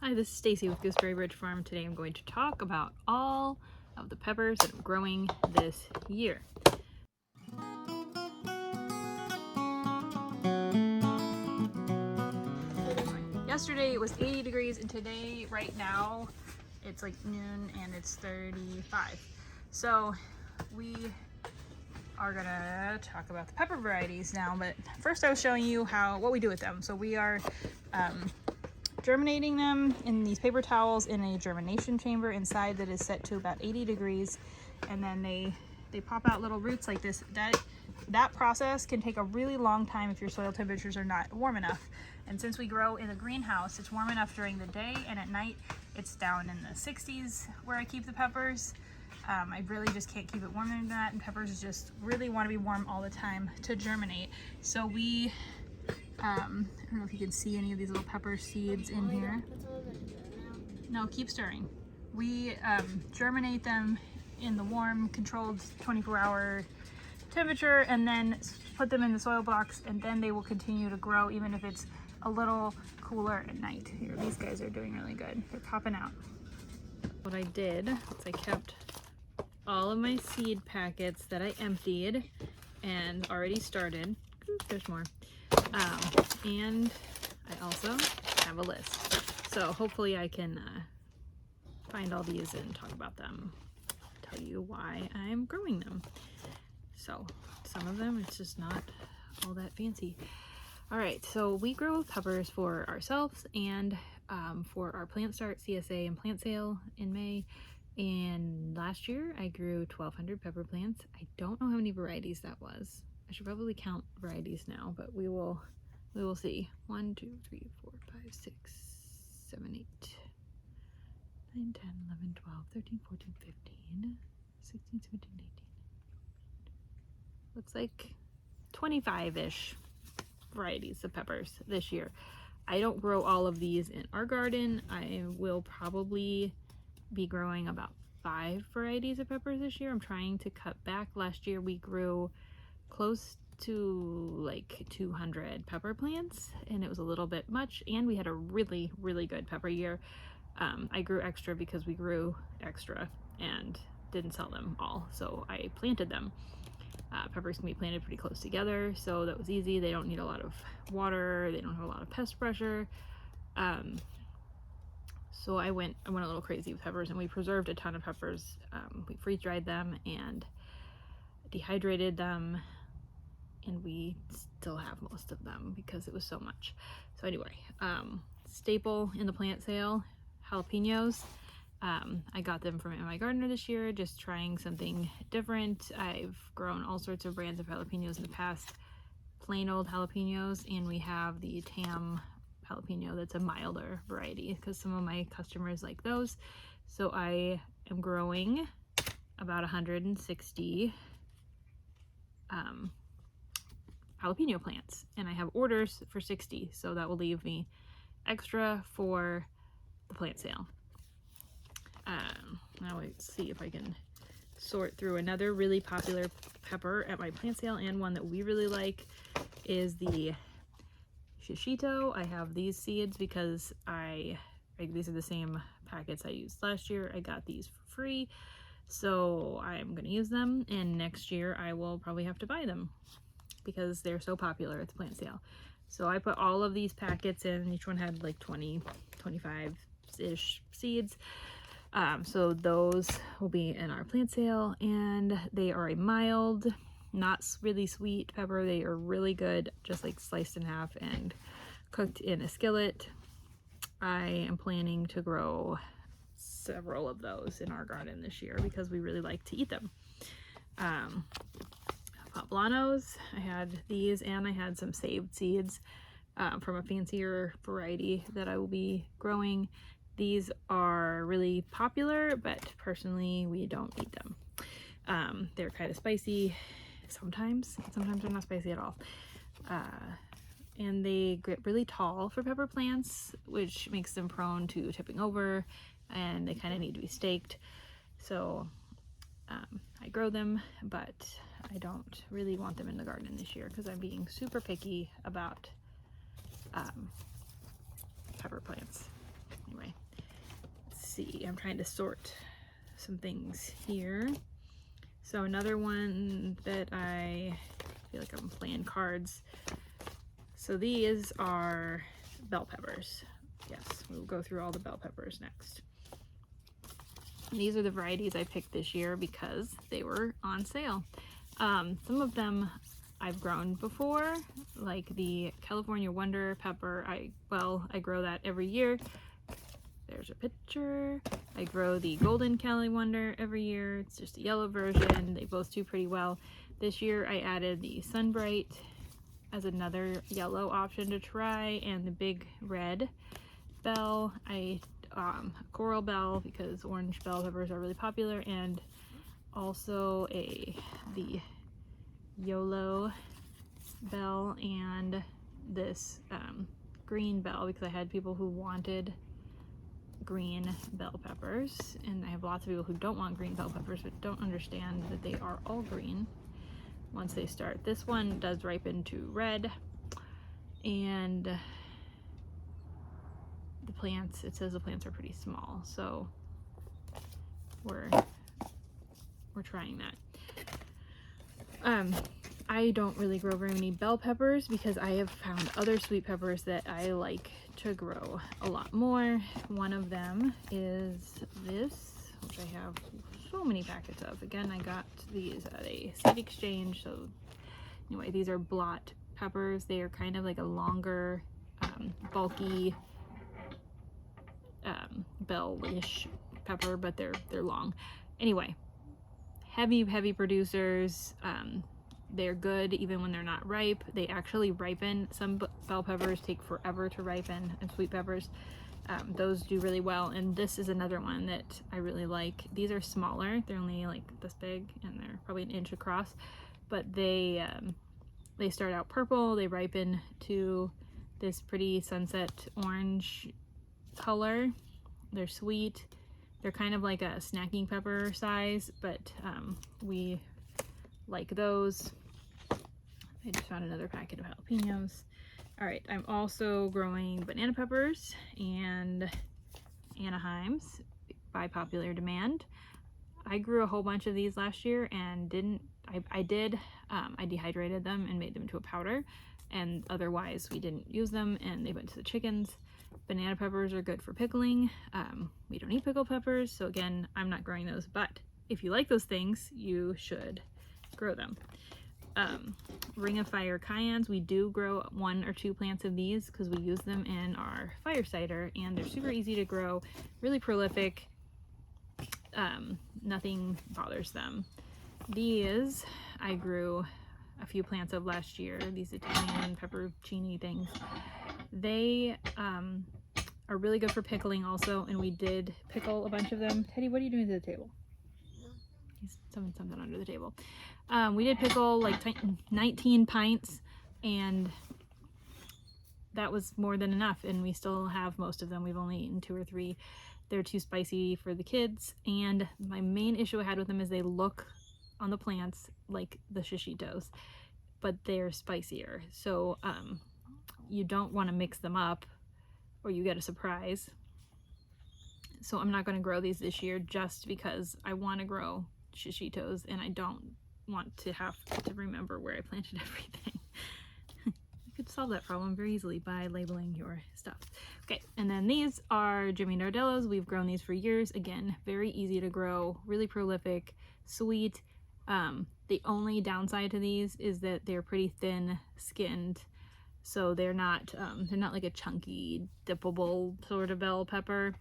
Hi, this is Stacy with Gooseberry Bridge Farm. Today I'm going to talk about all of the peppers that I'm growing this year. Yesterday it was 80 degrees and today, right now, it's like noon and it's 35. So we are gonna talk about the pepper varieties now, but first I was showing you what we do with them. So we are germinating them in these paper towels in a germination chamber inside that is set to about 80 degrees, and then they pop out little roots like this. That process can take a really long time if your soil temperatures are not warm enough. And since we grow in a greenhouse, it's warm enough during the day, and at night it's down in the 60s where I keep the peppers. I really just can't keep it warmer than that, and peppers just really want to be warm all the time to germinate. So we I don't know if you can see any of these little pepper seeds in here. No, keep stirring. We germinate them in the warm, controlled 24-hour temperature, and then put them in the soil blocks, and then they will continue to grow even if it's a little cooler at night. Here, these guys are doing really good. They're popping out. What I did is I kept all of my seed packets that I emptied and already started. Ooh, there's more. And I also have a list. So hopefully I can find all these and talk about them, tell you why I'm growing them. So some of them, it's just not all that fancy. All right, so we grow peppers for ourselves and for our plant start, CSA, and plant sale in May. And last year I grew 1,200 pepper plants. I don't know how many varieties that was. I should probably count varieties now, but we will see. 1, 2, 3, 4, 5, 6, 7, 8, 9, 10, 11, 12, 13, 14, 15, 16, 17, 18. Looks like 25-ish varieties of peppers this year. I don't grow all of these in our garden. I will probably be growing about 5 varieties of peppers this year. I'm trying to cut back. Last year we grew close to like 200 pepper plants, and it was a little bit much, and we had a really good pepper year. I grew extra because we grew extra and didn't sell them all, so I planted them. Peppers can be planted pretty close together, so that was easy. They don't need a lot of water, they don't have a lot of pest pressure. So I went a little crazy with peppers, and we preserved a ton of peppers. We freeze dried them and dehydrated them, and we still have most of them because it was so much. So anyway, staple in the plant sale, jalapenos. I got them from my gardener this year, just trying something different. I've grown all sorts of brands of jalapenos in the past, plain old jalapenos, and we have the Tam jalapeno that's a milder variety because some of my customers like those. So I am growing about 160 jalapeno plants, and I have orders for 60, so that will leave me extra for the plant sale. Now let's see if I can sort through another really popular pepper at my plant sale, and one that we really like is the shishito. I have these seeds because these are the same packets I used last year. I got these for free, so I'm going to use them, and next year I will probably have to buy them because they're so popular at the plant sale. So I put all of these packets in. Each one had like 20, 25-ish seeds. So those will be in our plant sale, and they are a mild, not really sweet pepper. They are really good, just like sliced in half and cooked in a skillet. I am planning to grow several of those in our garden this year because we really like to eat them. Poblanos, I had these, and I had some saved seeds from a fancier variety that I will be growing. These are really popular, but personally we don't eat them. They're kind of spicy sometimes they're not spicy at all. And they get really tall for pepper plants, which makes them prone to tipping over, and they kind of need to be staked. So I grow them, but I don't really want them in the garden this year because I'm being super picky about pepper plants. Anyway, see, I'm trying to sort some things here. So another one that I feel like I'm playing cards. So these are bell peppers. Yes, we'll go through all the bell peppers next. These are the varieties I picked this year because they were on sale. Some of them I've grown before, like the California Wonder pepper. I grow that every year. There's a picture. I grow the Golden Cali Wonder every year. It's just a yellow version. They both do pretty well. This year I added the Sunbright as another yellow option to try, and the big red bell. Coral bell, because orange bell peppers are really popular, and also the YOLO bell, and this green bell, because I had people who wanted green bell peppers, and I have lots of people who don't want green bell peppers but don't understand that they are all green once they start. This one does ripen to red, and the plants, it says the plants are pretty small, so we're trying that. I don't really grow very many bell peppers because I have found other sweet peppers that I like to grow a lot more. One of them is this, which I have so many packets of. Again, I got these at a seed exchange. So anyway, these are blot peppers. They are kind of like a longer, bulky bell-ish pepper, but they're long. Anyway, heavy producers. They're good even when they're not ripe. They actually ripen. Some bell peppers take forever to ripen, and sweet peppers, those do really well. And this is another one that I really like. These are smaller. They're only like this big, and they're probably an inch across, but they start out purple. They ripen to this pretty sunset orange color. They're sweet. They're kind of like a snacking pepper size, but we like those. I just found another packet of jalapenos. All right, I'm also growing banana peppers and Anaheims by popular demand. I grew a whole bunch of these last year and I dehydrated them and made them to a powder, and otherwise we didn't use them and they went to the chickens. Banana peppers are good for pickling. We don't eat pickled peppers, so again, I'm not growing those, but if you like those things, you should grow them. Ring of Fire cayennes, we do grow 1 or 2 plants of these because we use them in our fire cider, and they're super easy to grow, really prolific. Nothing bothers them. These I grew a few plants of last year, these Italian pepperoncini things. They are really good for pickling also, and we did pickle a bunch of them. Teddy, what are you doing to the table? He's throwing something under the table. We did pickle like 19 pints, and that was more than enough, and we still have most of them. We've only eaten 2 or 3. They're too spicy for the kids, and my main issue I had with them is they look on the plants like the shishitos, but they're spicier. So you don't want to mix them up or you get a surprise. So I'm not going to grow these this year just because I want to grow shishitos and I don't want to have to remember where I planted everything. You could solve that problem very easily by labeling your stuff. Okay, and then these are Jimmy Nardellos. We've grown these for years. Again, very easy to grow, really prolific, sweet. The only downside to these is that they're pretty thin skinned, so they're not like a chunky dippable sort of bell pepper,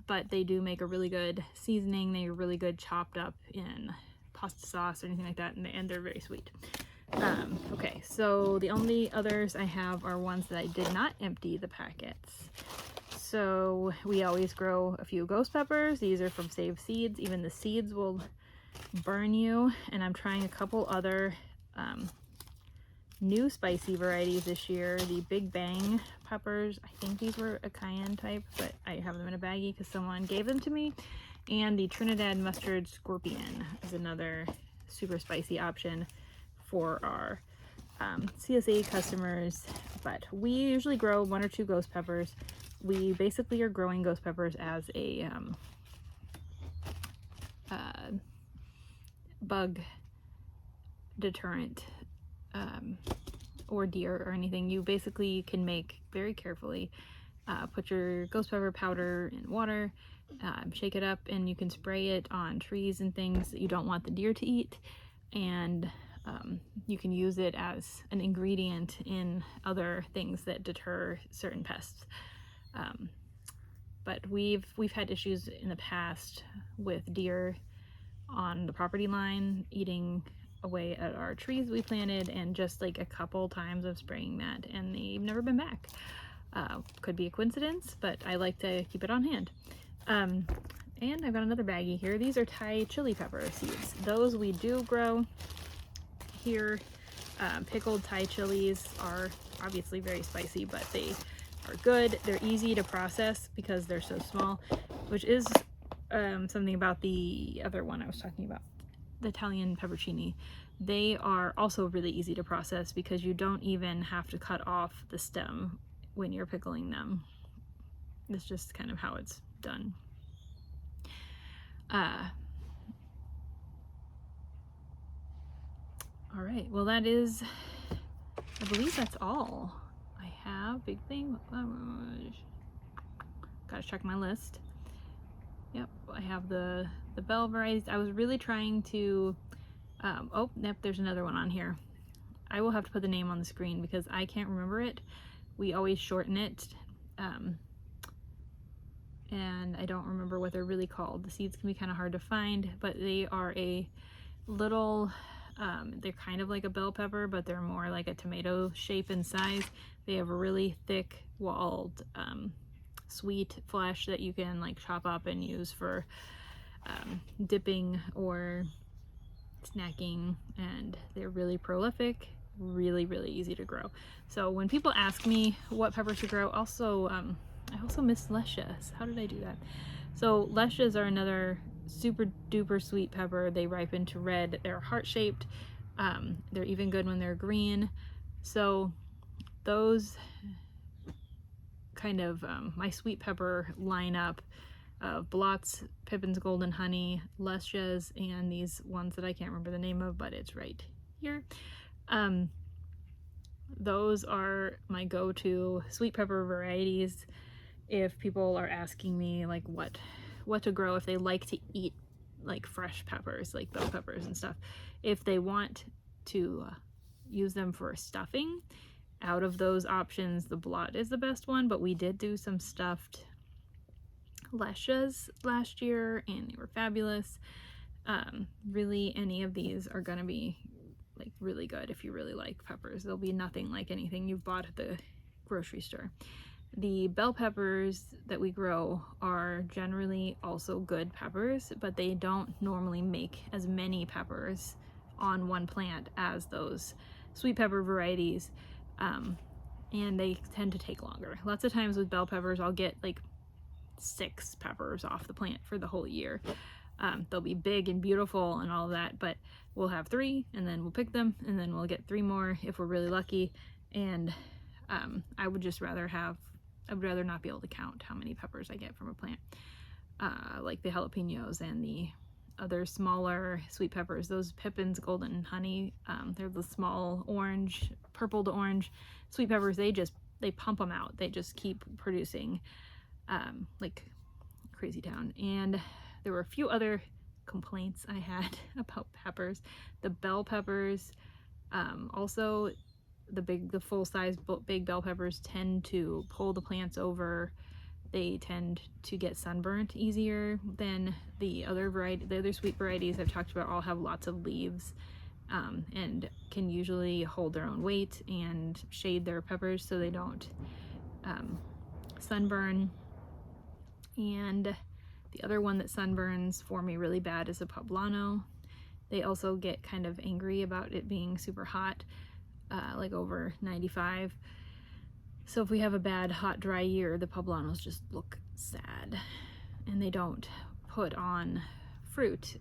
but they do make a really good seasoning. They're really good chopped up in pasta sauce or anything like that, and they're very sweet. Okay, so the only others I have are ones that I did not empty the packets. So we always grow a few ghost peppers. These are from Save Seeds. Even the seeds will burn you, and I'm trying a couple other new spicy varieties this year. The Big Bang peppers, I think these were a cayenne type, but I have them in a baggie because someone gave them to me. And the Trinidad Mustard Scorpion is another super spicy option for our CSA customers, but we usually grow 1 or 2 ghost peppers. we basically are growing ghost peppers as a bug deterrent, or deer or anything. You basically can make very carefully, put your ghost pepper powder in water, shake it up, and you can spray it on trees and things that you don't want the deer to eat, and you can use it as an ingredient in other things that deter certain pests. But we've had issues in the past with deer on the property line eating away at our trees we planted, and just like a couple times of spraying that, and they've never been back. Could be a coincidence, but I like to keep it on hand. And I've got another baggie here. These are Thai chili pepper seeds. Those we do grow here. Pickled Thai chilies are obviously very spicy, but they are good. They're easy to process because they're so small, which is something about the other one I was talking about, the Italian pepperoncini. They are also really easy to process because you don't even have to cut off the stem when you're pickling them. It's just kind of how it's done. All right, well, that is, I believe that's all I have. Big thing. Gotta check my list. Yep, I have the bell varieties. I was really trying to, oh, yep, there's another one on here. I will have to put the name on the screen because I can't remember it. We always shorten it, and I don't remember what they're really called. The seeds can be kind of hard to find, but they are a little, they're kind of like a bell pepper, but they're more like a tomato shape in size. They have a really thick walled, sweet flesh that you can like chop up and use for dipping or snacking, and they're really prolific, really easy to grow. So when people ask me what peppers to grow, also I also miss leshas. How did I do that? So leshas are another super duper sweet pepper. They ripen to red. They're heart shaped. They're even good when they're green. So those kind of my sweet pepper lineup of Blott's, Pippin's Golden Honey, leshas, and these ones that I can't remember the name of, but it's right here. Those are my go-to sweet pepper varieties if people are asking me like what to grow, if they like to eat like fresh peppers, like bell peppers and stuff. If they want to use them for stuffing, out of those options, the Blott is the best one, but we did do some stuffed leshas last year and they were fabulous. Really, any of these are gonna be like really good if you really like peppers. They'll be nothing like anything you've bought at the grocery store. The bell peppers that we grow are generally also good peppers, but they don't normally make as many peppers on one plant as those sweet pepper varieties, and they tend to take longer. Lots of times with bell peppers, I'll get like 6 peppers off the plant for the whole year. They'll be big and beautiful and all of that, but we'll have 3 and then we'll pick them and then we'll get 3 more if we're really lucky. And I would rather not be able to count how many peppers I get from a plant. Like the jalapenos and the other smaller sweet peppers, those Pippin's Golden Honey, they're the small orange, purple to orange sweet peppers. They pump them out. They just keep producing like crazy town. And there were a few other complaints I had about peppers. The bell peppers, also the full-size big bell peppers tend to pull the plants over. They tend to get sunburnt easier than the other sweet varieties I've talked about. All have lots of leaves, and can usually hold their own weight and shade their peppers so they don't sunburn. And the other one that sunburns for me really bad is a poblano. They also get kind of angry about it being super hot, like over 95. So if we have a bad, hot, dry year, the poblanos just look sad, and they don't put on fruit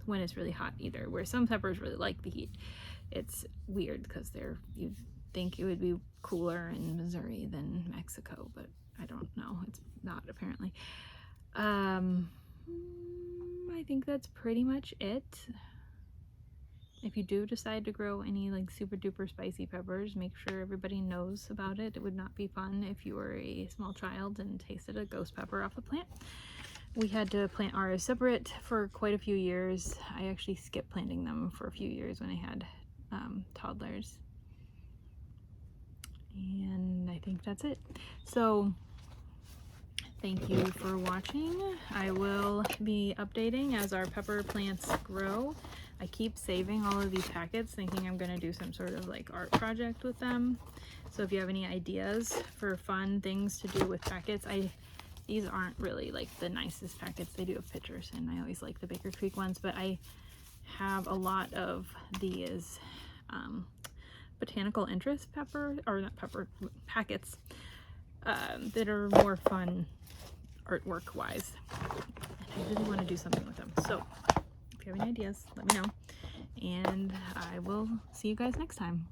when it's really hot either, where some peppers really like the heat. It's weird because you'd think it would be cooler in Missouri than Mexico, but I don't know, it's not apparently. I think that's pretty much it. If you do decide to grow any like super duper spicy peppers, make sure everybody knows about it. It would not be fun if you were a small child and tasted a ghost pepper off the plant. We had to plant ours separate for quite a few years. I actually skipped planting them for a few years when I had toddlers. And I think that's it. So thank you for watching. I will be updating as our pepper plants grow. I keep saving all of these packets thinking I'm gonna do some sort of like art project with them. So if you have any ideas for fun things to do with packets, these aren't really like the nicest packets. They do have pictures and I always like the Baker Creek ones, but I have a lot of these botanical interest pepper, or not pepper, packets that are more fun artwork wise. And I really want to do something with them. So if you have any ideas, let me know, and I will see you guys next time.